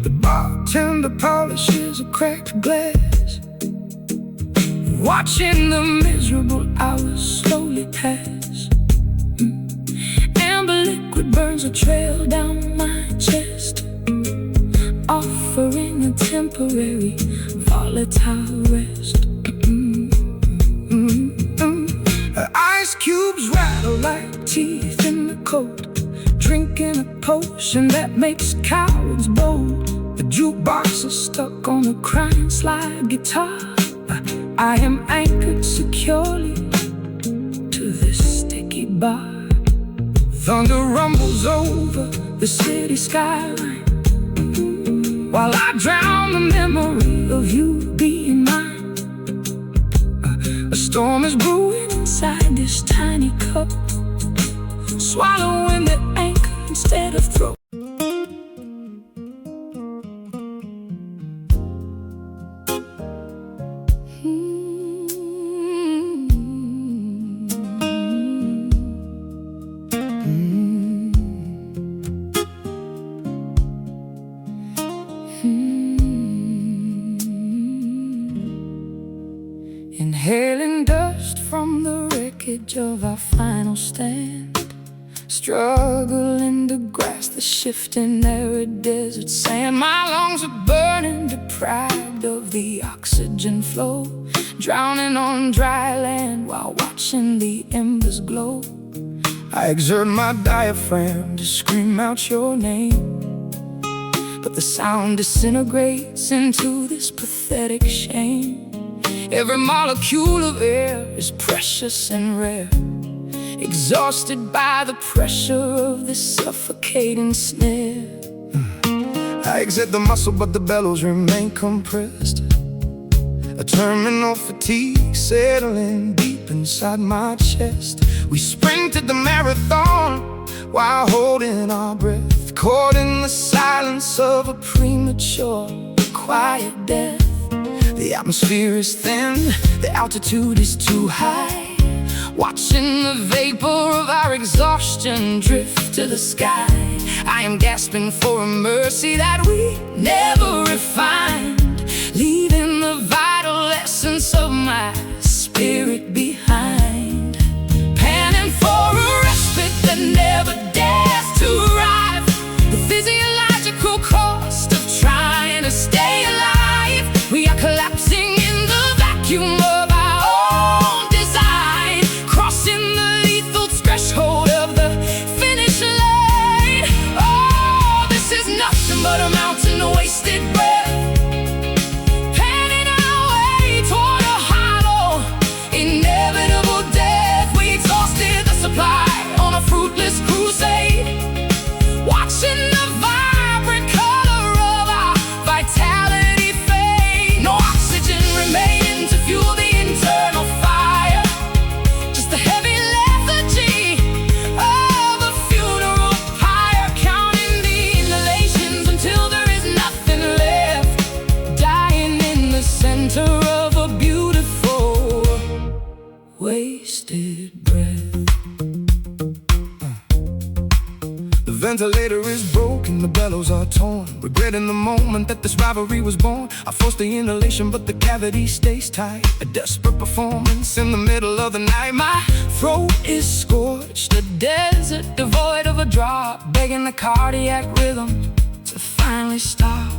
The bartender polishes a cracked glass, Watching the miserable hours slowly pass. Amber liquid burns a trail down my chest, offering a temporary volatile rest. ice cubes rattle like teeth in the cold, drinking a potion that makes cowards bold. The jukebox is stuck on a crying slide guitar. I am anchored securely to this sticky bar. Thunder rumbles over the city skyline, while I drown the memory of you being mine. A storm is brewing inside this tiny cup, swallowing the anchor instead of throat. Inhaling dust from the wreckage of our final stand, struggling to grasp the shifting arid desert sand. My lungs are burning, deprived of the oxygen flow, drowning on dry land while watching the embers glow. I exert my diaphragm to scream out your name, but the sound disintegrates into this pathetic shame. Every molecule of air is precious and rare, exhausted by the pressure of this suffocating snare. I exert the muscle, but the bellows remain compressed, a terminal fatigue settling deep inside my chest. We sprinted the marathon while holding our breath, caught in the silence of a premature, quiet death. The atmosphere is thin, the altitude is too high, watching the vapor of our exhaustion drift to the sky. I am gasping for a mercy that we never refined, leaving the vital essence of my spirit behind, panning for a respite that never dares to arrive. The physiological cost of trying to stay alive. We are collapsing in the vacuum of our own design, crossing the lethal threshold of the finish line. Oh, this is nothing but a mountain of wasted breath, panning our way toward a hollow, inevitable death. We exhausted the supply on a fruitless crusade, watching the vibrant color of our vitality fade. No oxygen remaining to fuel the internal fire, just the heavy lethargy of a funeral pyre, counting the inhalations until there is nothing left, dying in the center of a beautiful wasted breath. The ventilator is broken, the bellows are torn, regretting the moment that this rivalry was born. I force the inhalation, but the cavity stays tight, a desperate performance in the middle of the night. My throat is scorched, a desert devoid of a drop, begging the cardiac rhythm to finally stop.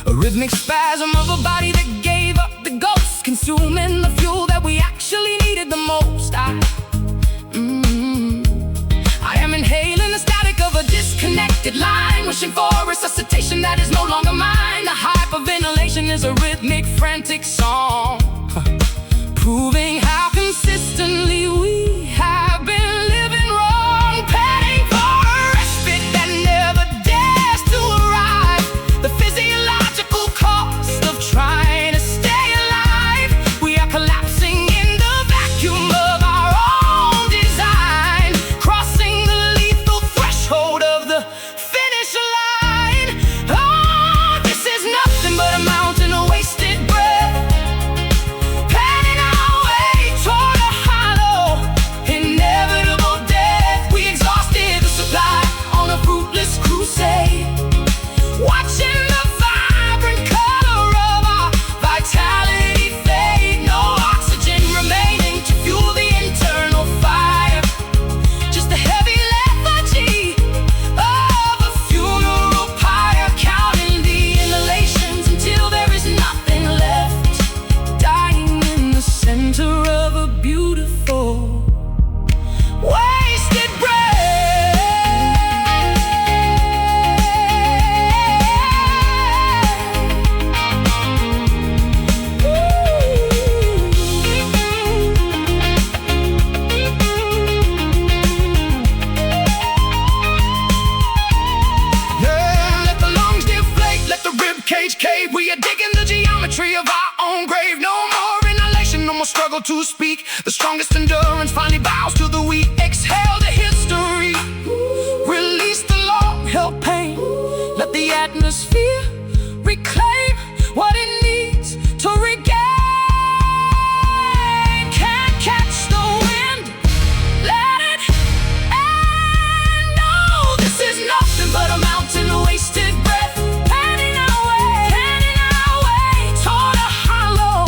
A rhythmic spasm of a body that gave up the ghost, consuming the fuel that we actually needed the most. I am inhaling the static of a disconnected line, wishing for resuscitation that is no longer mine. The hype of inhalation is a rhythmic, frantic song, proving how consistently we have been living wrong, panning for a respite that never dares to arrive. The physiological cost of trying to stay alive. We are collapsing in the vacuum of our own design, crossing the lethal threshold of the finish line. Oh, this is nothing but a mountain of wasted breath, panning our way toward a hollow, inevitable death. We exhausted the supply on a fruitless crusade, watching the vibrant color of our vitality fade. No oxygen remaining to fuel the internal fire, just the heavy lethargy of a funeral pyre, counting the inhalations until there is nothing left, dying in the center of a beautiful wasted breath. Yeah, let the lungs deflate, let the rib cage cave. We are digging the geometry of our own grave. No more inhalation, no more struggle to speak. The strongest endurance finally bows to the weak. Exhale the history, release the long-held pain. Let the atmosphere reclaim what it needs to regain. Can't catch the wind, let it end. No, this is nothing but a mountain of wasted breath, panning our way toward a hollow,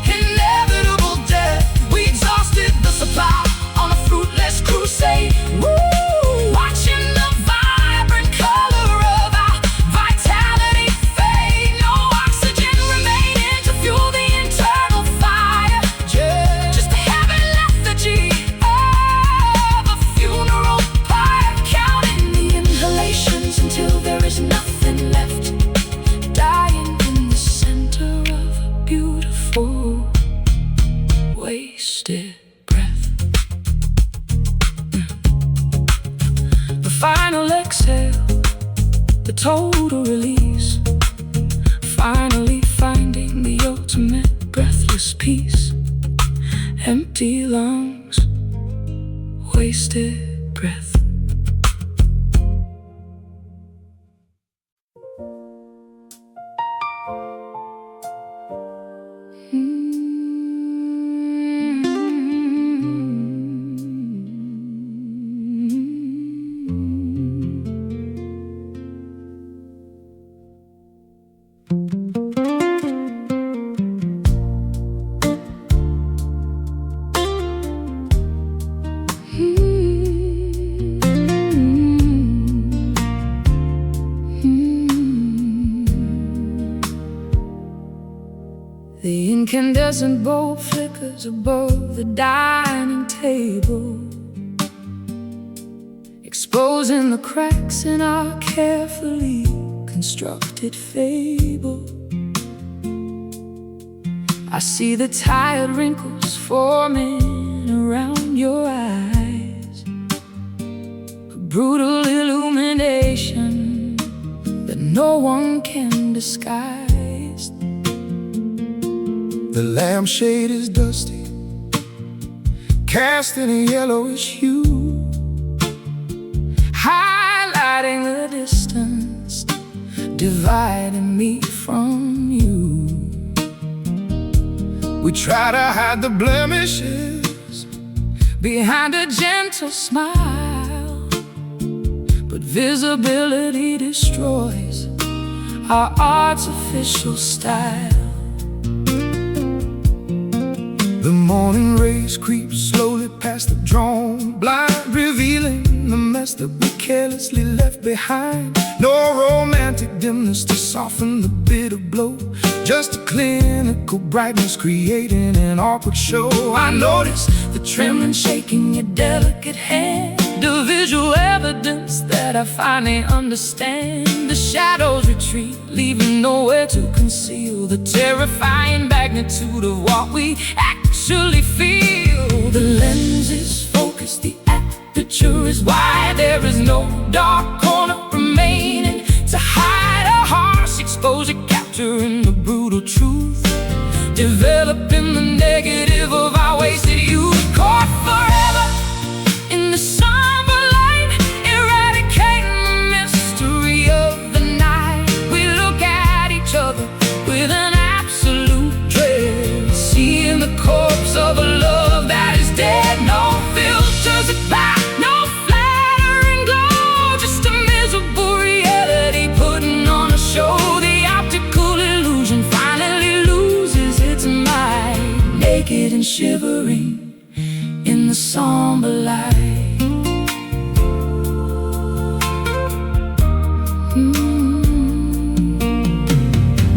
inevitable death. We exhausted the supply on a final exhale, the total release. Finally finding the ultimate breathless peace. Empty lungs, wasted breath. The incandescent bulb flickers above the dining table, exposing the cracks in our carefully constructed fable. I see the tired wrinkles forming around your eyes, a brutal illumination that no one can disguise. The lampshade is dusty, cast in a yellowish hue, highlighting the distance dividing me from you. We try to hide the blemishes behind a gentle smile, but visibility destroys our artificial style. The morning rays creep slowly past the drawn blind, revealing the mess that we carelessly left behind. No romantic dimness to soften the bitter blow, just a clinical brightness creating an awkward show. I notice the trembling shaking your delicate hand, the visual evidence that I finally understand. The shadows retreat, leaving nowhere to conceal the terrifying magnitude of what we actually feel. The lens is focused, the aperture is wide. There is no dark corner remaining to hide a harsh exposure, capturing the brutal truth, developing the negative of our wasted youth. Caught forever in the somber light, eradicating the mystery of the night. We look at each other with an absolute dread, seeing the corpse of a love that is dead. No filters at back, no flattering glow, just a miserable reality putting on a show. The optical illusion finally loses its mind, naked and shivering in the somber light.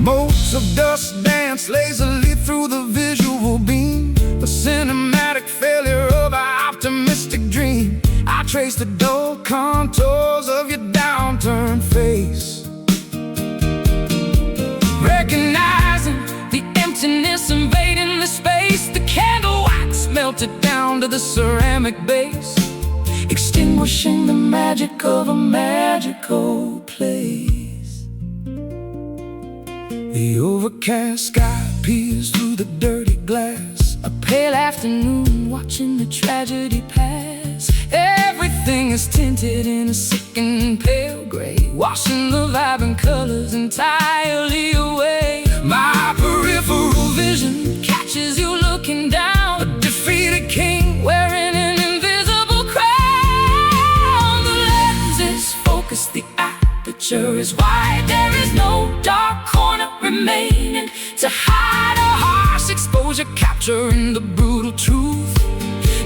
Motes of dust dance lazily through the visual beam, a cinematic failure of our optimistic dream. I trace the dull contours of your downturned face, Recognizing the emptiness invading the space. The candle wax melted down to the ceramic base, extinguishing the magic of a magical place. the overcast sky peers through the dirty glass, A pale afternoon watching the tragedy pass. Everything is tinted in a sickening pale gray, washing the vibrant colors entirely away. My peripheral vision catches you looking down, a defeated king wearing an invisible crown. The lens is focused, the aperture is wide. There is no dark corner remaining to hide a harsh exposure, capturing the brutal truth,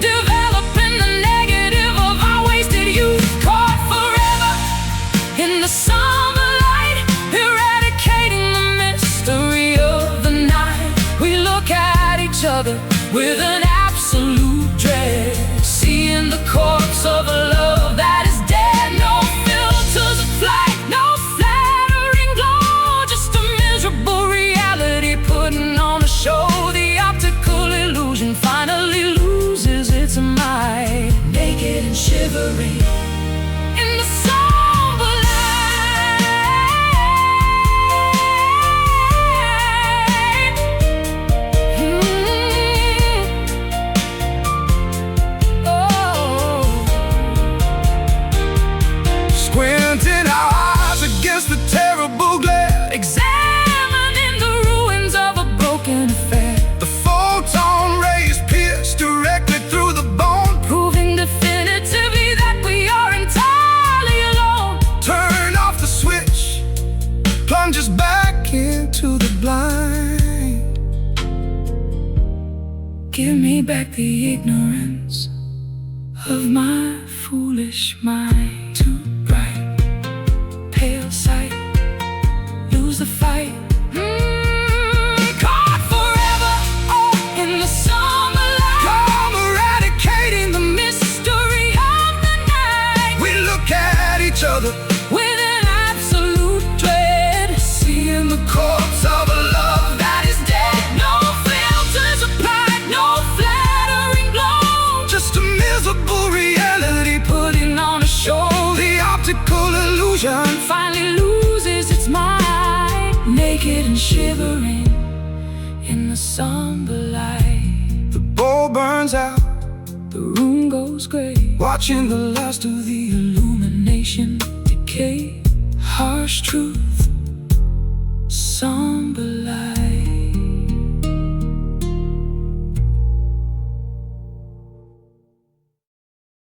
developing the negative of our wasted youth. Caught forever in the somber light, eradicating the mystery of the night. We look at each other with an absolute dread, seeing the corpse of a love that is dead. No filters of flight, no flattering glow, just a miserable reality putting on a show. The optical illusion finally loses its mind, naked and shivering in the back the ignorance of my foolish mind. Too bright, pale sight, lose the fight. Caught forever in the summer light. Come eradicating the Mystery of the night. We look at each other With an absolute dread, seeing the corpse of a love that is dead. No filters applied, no flattering blow, just a miserable reality putting on a show. The optical illusion Finally loses its mind, naked and shivering in the somber light. The bowl burns out, The room goes gray, watching the last of the illumination decay. Harsh truth, some